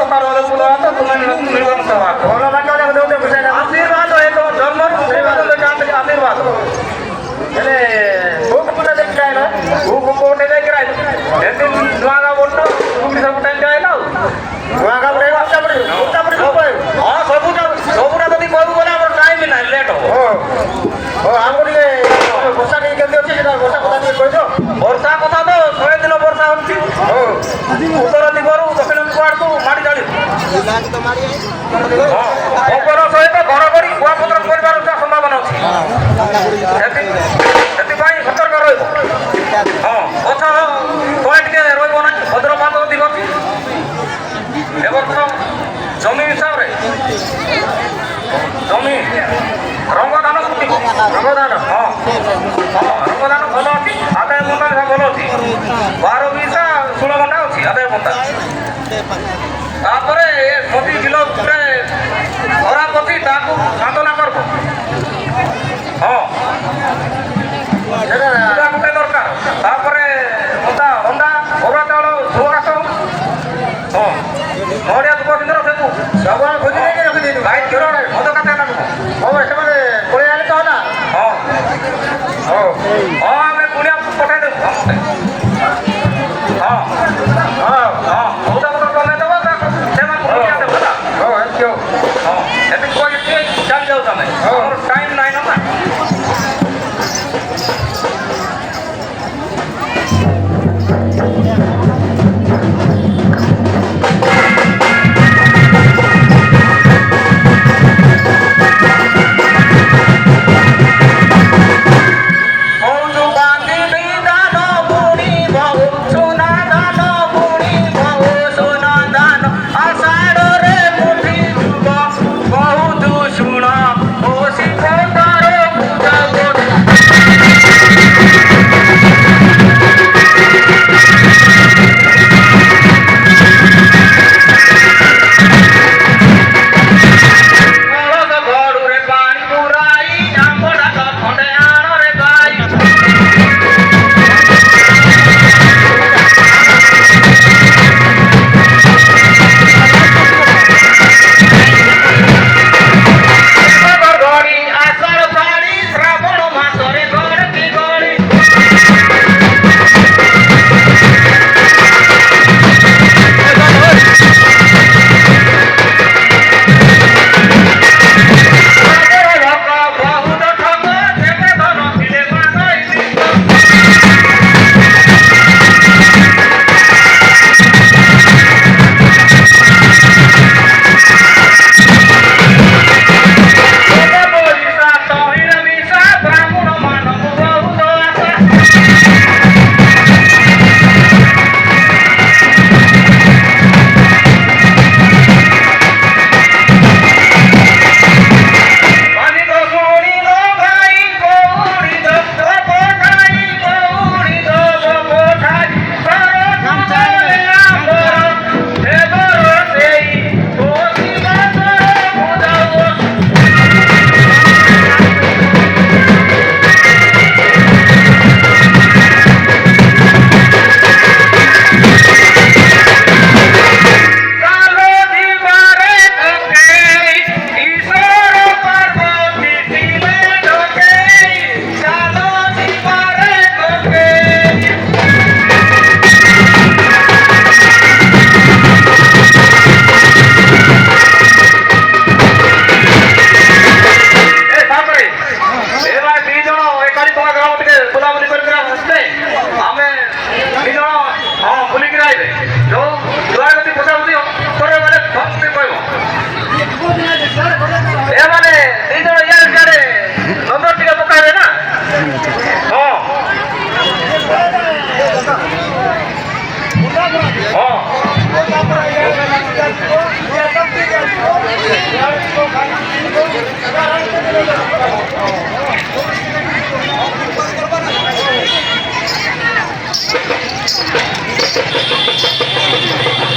ସକାଳ ବେଳେ ଫୁଲ ହାତ ତୁମେ ମିଳିବନି ତ ଭଲ ବାକ୍ୟ ଦେଉଛ ଆଶୀର୍ବାଦ ଏ ତ ଜନ୍ମ ଆଶୀର୍ବାଦ ହେଲେ ବୁକ୍ ପୁରା ଦେଖି ଆଇଲ ବୁକ୍ ଗୋଟେ ଯାଇକି ଆଇଲ ଏମିତି ନୂଆ ଗାଁ ବୋଟ ସବୁ ଟାଇମ୍ ଆଇଲ ଆଉ ନୂଆ ଗାଁ ପଡ଼ିବ ଆସ୍ତା ପଡ଼ିବ ହଁ ସବୁଟା ଯଦି କହିବୁ ବୋଲେ ଆମର ଟାଇମ୍ ନାହିଁ ଲେଟ୍ ହବ ହଁ ଆମକୁ ଟିକେ ବର୍ଷା ଟିକେ କେମିତି ଅଛି ସେଟା ବର୍ଷା କଥା ଟିକେ କହିଛ ବର୍ଷା କଥା ତ 100 ଦିନ ବର୍ଷା ହେଉଛି ଉତ୍ତର ଦିଗରୁ ଦକ୍ଷିଣ ଦିଗ ଆଡ଼କୁ ମାଡ଼ି ଚାଲିବ ପବନ ସହିତ ଘଡ଼ଘଡ଼ି କୁଆପଥର କରିବାର ସମ୍ଭାବନା ଅଛି ସେଥିପାଇଁ ସତର୍କ ରହିବ ହଁ ଗଛ ତଳେ ଟିକେ ରହିବ ନାହିଁ ଭଦ୍ରପାତ ଦିଗ ଅଛି ଏ ବର୍ଷ ଜମି ହିସାବରେ ଜମି ରଙ୍ଗଦାନ ଫୁଟିବ ରଙ୍ଗଦାନ ହଁ ରଙ୍ଗଦାନ ଭଲ ଅଛି ଆଦାୟ ମଣ୍ଡା ଭଲ ଅଛି 12 ବିଶା 16 ଘଣ୍ଟା ଅଛି ଆଦାୟ ମଣ୍ଡା ତାପରେ ମୋଦି ବିଲ ଉପରେ ଖରାପ ଅଛି ତାକୁ ସାଧନା କରିବ ହଁ ସେଟା ଗୋଟେ ଦରକାର ତାପରେ ଅଣ୍ଡା ଅରୁଆ ଚାଉଳ ସୁଘାସ ହଁ ନଡ଼ିଆ ଦୁବ ସିନ୍ଦୁର ସବୁ ସବୁଆଡ଼େ ଖୋଜି ଦେଇକି ରଖିଦେଇଛୁ ଗାଈ କ୍ଷୀର ମଦ କାଟେ ଲାଗୁ ହଉ ସେମାନେ ପଳେଇ ଆଇଲେ ତ ହେଲା ହଁ ହଁ ଆମେ କୁଣିଆ ପଠାଇଦେବୁ